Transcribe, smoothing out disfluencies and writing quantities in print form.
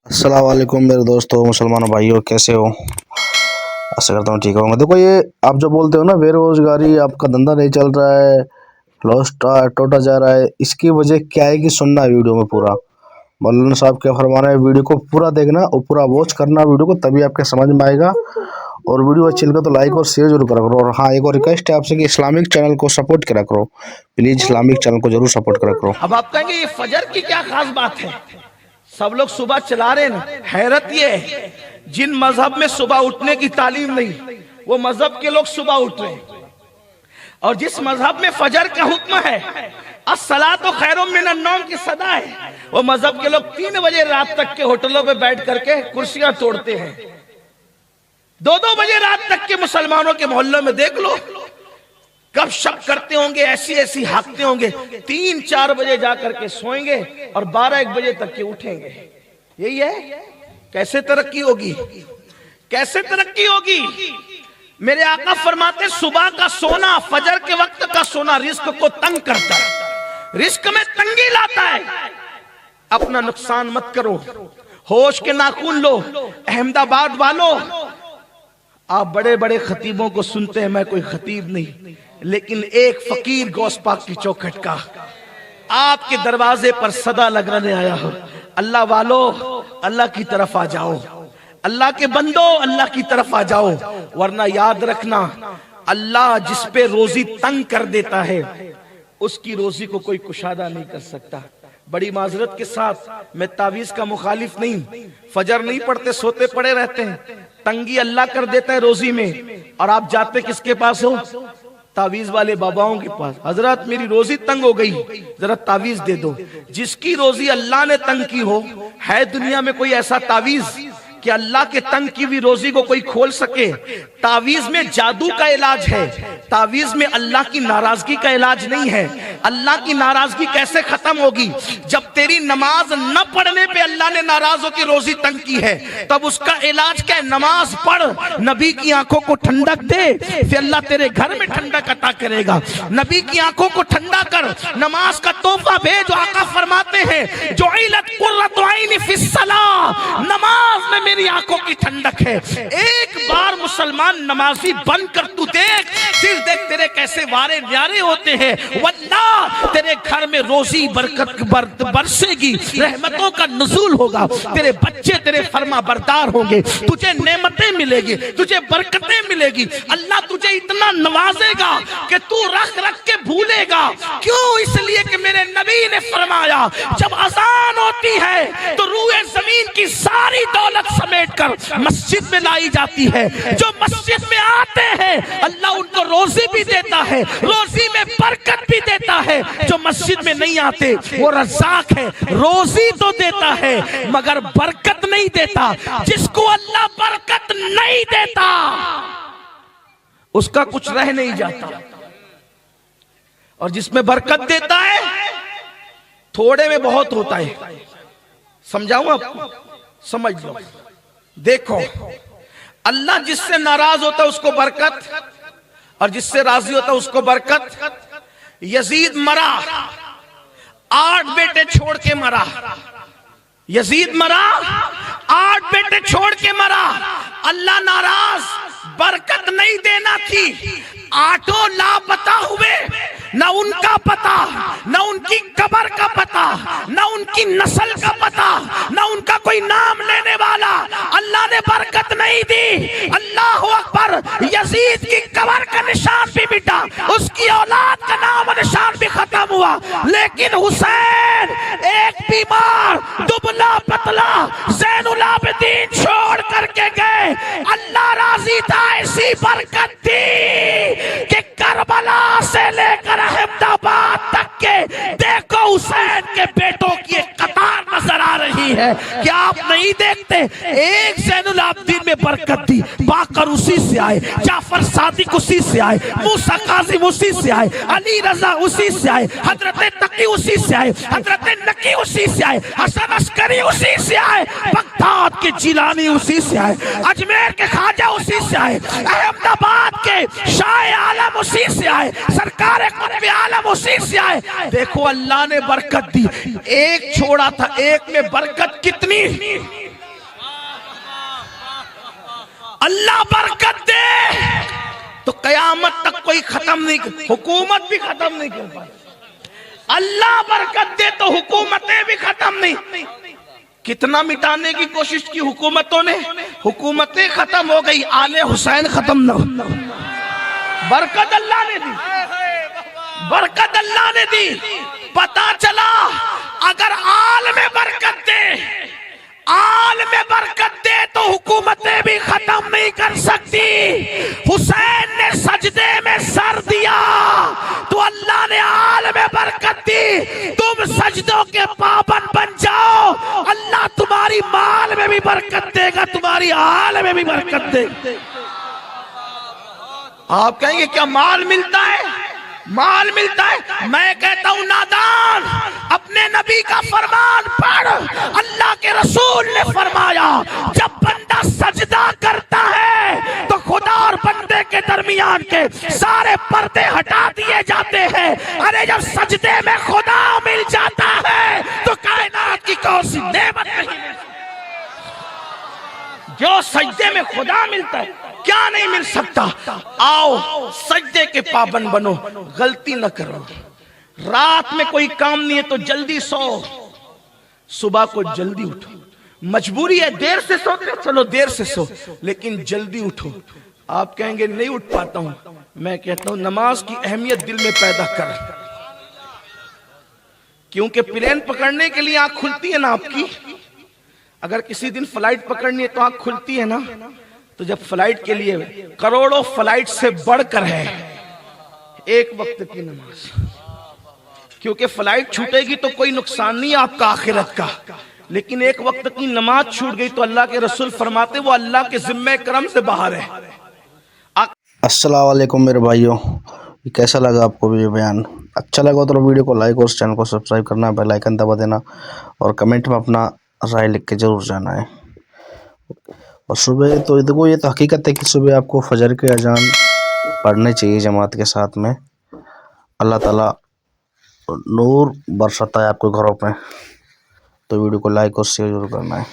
अस्सलाम वालेकुम मेरे दोस्तों मुसलमानों भाइयों, कैसे हो? आशा करता हूँ ठीक होंगे। देखो, ये आप जो बोलते हो ना, बेरोजगारी, आपका धंधा नहीं चल रहा है, लॉस टोटा जा रहा है, इसकी वजह क्या है कि सुनना है वीडियो में पूरा। मौलाना साहब क्या फरमाना है, वीडियो को पूरा देखना और पूरा वॉच करना वीडियो को, तभी आपके समझ में आएगा। और वीडियो अच्छी लगे तो लाइक और शेयर जरूर करा करो। और हाँ, एक और रिक्वेस्ट है आपसे कि इस्लामिक चैनल को सपोर्ट करा करो, प्लीज इस्लामिक चैनल को जरूर सपोर्ट करा करो। अब आप कहेंगे ये फजर की क्या खास बात है, सब लोग सुबह चला रहे हैं। हैरत ये है, जिन मजहब में सुबह उठने की तालीम नहीं, वो मजहब के लोग सुबह उठ रहे हैं। और जिस मजहब में फजर का हुक्म है, अस्सलातु खैरुम मिनन नौम की सदा है, वो मजहब के लोग 3 बजे रात तक के होटलों पे बैठ करके कुर्सियां तोड़ते हैं। 2-2 बजे रात तक के मुसलमानों के मोहल्लों में देख लो, गप शप करते होंगे, ऐसी ऐसी हाकते होंगे। 3-4 बजे जाकर के सोएंगे और 12-1 बजे तक के उठेंगे। यही है। कैसे तरक्की होगी, कैसे तरक्की होगी? मेरे आका फरमाते, सुबह का सोना, फजर के वक्त का सोना रिस्क को तंग करता है, रिस्क में तंगी लाता है। अपना नुकसान मत करो, होश के नाखून लो। अहमदाबाद वालों, आप बड़े बड़े खतीबों को सुनते हैं, मैं कोई खतीब नहीं, लेकिन एक फकीर गौस पाक की चौखट का आपके दरवाजे पर सदा लगाने आया हो। अल्लाह वालों, अल्लाह की तरफ आ जाओ, अल्लाह के बंदो, अल्लाह की तरफ आ जाओ, वरना याद रखना, अल्लाह जिस पे रोजी तंग कर देता है, उसकी रोजी को कोई कुशादा नहीं कर सकता। बड़ी माजरत के साथ, मैं तावीज का मुखालिफ नहीं, फजर नहीं पढ़ते, सोते पड़े रहते हैं, तंगी अल्लाह कर देता है रोजी में। और आप जाते किसके पास हो? तावीज वाले बाबाओं के पास। हजरत मेरी रोजी तंग हो गई, जरा तावीज दे दो। जिसकी रोजी अल्लाह ने तंग की हो, है दुनिया में कोई ऐसा तावीज कि अल्लाह के तंग की हुई रोजी को कोई खोल सके? तावीज में जादू का इलाज है, तावीज में अल्लाह की नाराजगी का इलाज नहीं है। अल्लाह की नाराजगी कैसे खत्म होगी? जब तेरी नमाज न पढ़ने पे अल्लाह ने नाराज होकर रोजी तंग की है, तब उसका इलाज क्या है? नमाज पढ़, नबी की आंखों को ठंडक दे, फिर अल्लाह तेरे घर में ठंडक अता करेगा। नबी की आंखों को ठंडा कर, नमाज का तोहफा भेज। आका फरमाते हैं, जो इलत कुर्रतु ऐनी फिस्सलाह, नमाज में मेरी आंखों की ठंडक है। एक बार मुसलमान नमाजी बनकर तू देख, फिर देख तेरे कैसे वारे न्यारे होते हैं। वल्लाह तेरे घर में रोजी बरकत बरसेगी, रहमतों का नुज़ूल होगा, तेरे बच्चे तेरे फर्मा बरदार होंगे, तुझे नेमतें मिलेगी, तुझे बरकतें मिलेगी। अल्लाह तुझे इतना नवाजेगा कि तू रख रख के भूलेगा। क्यों? इसलिए कि मेरे नबी ने फरमाया, जब अजान होती है तो रूए जमीन की सारी दौलत समेट कर मस्जिद में लाई जाती है। जो मस्जिद में आते हैं, अल्लाह उनको रोजी भी देता है, रोजी में बरकत भी देता है। जो मस्जिद में नहीं आते, वो रज़ाक है, रोजी तो देता है मगर बरकत नहीं देता। जिसको अल्लाह बरकत नहीं देता, उसका कुछ रह नहीं जाता। और जिसमें बरकत देता है, थोड़े में बहुत होता है। समझाऊं आपको? समझ लो। देखो, अल्लाह जिससे नाराज होता है उसको बरकत, और जिससे राजी होता है उसको बरकत। यजीद मरा, 8 बेटे छोड़ के मरा। यजीद मरा, 8 बेटे छोड़ के मरा। अल्लाह नाराज, बरकत नहीं देना थी। 8 लापता हुए, न उनका पता, न उनकी कब्र का पता, न उनकी नस्ल का पता, न उनका कोई नाम लेने वाला। अल्लाह ने बरकत नहीं दी। अल्लाह अकबर। यजीद की कब्र का निशान भी मिटा, उसकी औलाद का नाम निशान भी खत्म हुआ। लेकिन हुसैन एक बीमार दुबला पतला ज़ैनुल आबिदीन छोड़ करके गए। अल्लाह राजी था, ऐसी बरकत दी कि करबला से लेकर अहमदाबाद तक के देखो हुसैन के बेटों की एक कतार नजर आ रही है। क्या आप नहीं देखते? एक ज़ैनुल आबिदीन में बरकत दी, बाकर उसी से आए, जाफर सादिक उसी से आए, मूसा काज़िम उसी से आए, अली रजा उसी से आए, हजरत तकी उसी से आए, हजरत नकी उसी से आए, हसन अस्करी उसी से आए, बगदाद के जिलानी उसी से आए, अजमेर के ख्वाजा उसी से आए, अहमदाबाद के शाह आलम उसी से आए, सरकार कुतुब आलम उसी से आए। देखो अल्लाह ने बरकत दी। एक छोड़ा था, एक में बरकत कितनी? اللہ برکت دے تو قیامت تک کوئی ختم نہیں، حکومت بھی ختم نہیں کر پائے. اللہ برکت دے تو حکومتیں بھی ختم نہیں. کتنا مٹانے کی کوشش کی حکومتوں نے، حکومتیں ختم ہو گئی، آل حسین ختم نہ ہو. برکت اللہ نے دی، برکت اللہ نے دی. پتا چلا اگر آل میں برکت دے، آل میں برکت دے تو حکومتیں بھی ختم نہیں کر سکتی. حسین نے سجدے میں سر دیا تو اللہ نے آل میں برکت دی. تم سجدوں کے پابند بن جاؤ، اللہ تمہاری مال میں بھی برکت دے گا، تمہاری آل میں بھی برکت دے گا. آپ کہیں گے کیا مال ملتا ہے؟ مال ملتا ہے. میں کہتا ہوں نادان، اپنے نبی کا فرمان پڑھ. اللہ کے رسول نے فرمایا جب بندہ سجدہ کرتا ہے تو خدا اور بندے کے درمیان کے سارے پردے ہٹا دیے جاتے ہیں. ارے جب سجدے میں خدا مل جاتا ہے تو کائنات کی کون سی نعمت نہیں مل سکتی. جو سجدے میں خدا ملتا ہے کیا نہیں مل سکتا. آؤ سجدے کے پابند بنو، غلطی نہ کرو. رات میں کوئی کام نہیں ہے تو جلدی سو، صبح کو جلدی اٹھو. مجبوری ہے دیر سے سوتے چلو دیر سے سو، لیکن جلدی اٹھو. آپ کہیں گے نہیں اٹھ پاتا ہوں. میں کہتا ہوں نماز کی اہمیت دل میں پیدا کر، کیونکہ پلین پکڑنے کے لیے آنکھ کھلتی ہے نا آپ کی. اگر کسی دن فلائٹ پکڑنی ہے تو آنکھ کھلتی ہے نا. تو جب فلائٹ کے لیے کروڑوں فلائٹ سے بڑھ کر ہے ایک وقت کی نماز، کیونکہ فلائٹ چھوٹے گی تو کوئی نقصان نہیں آپ کا آخرت کا، لیکن ایک وقت کی نماز چھوٹ گئی تو اللہ کے رسول فرماتے وہ اللہ کے ذمہ کرم سے باہر ہے. السلام علیکم میرے بھائیوں، کیسا لگا آپ کو یہ بیان؟ اچھا لگا تو ویڈیو کو لائک اور چینل کو سبسکرائب کرنا، بیل آئیکن دبا دینا اور کمنٹ میں اپنا رائے لکھ کے ضرور جانا ہے. اور صبح تو دیکھو یہ تو حقیقت ہے کہ صبح آپ کو فجر کے اذان پڑھنے چاہیے جماعت کے ساتھ میں. اللہ تعالیٰ نور برساتا ہے آپ کے گھروں پہ. تو ویڈیو کو لائک اور شیئر ضرور کرنا ہے.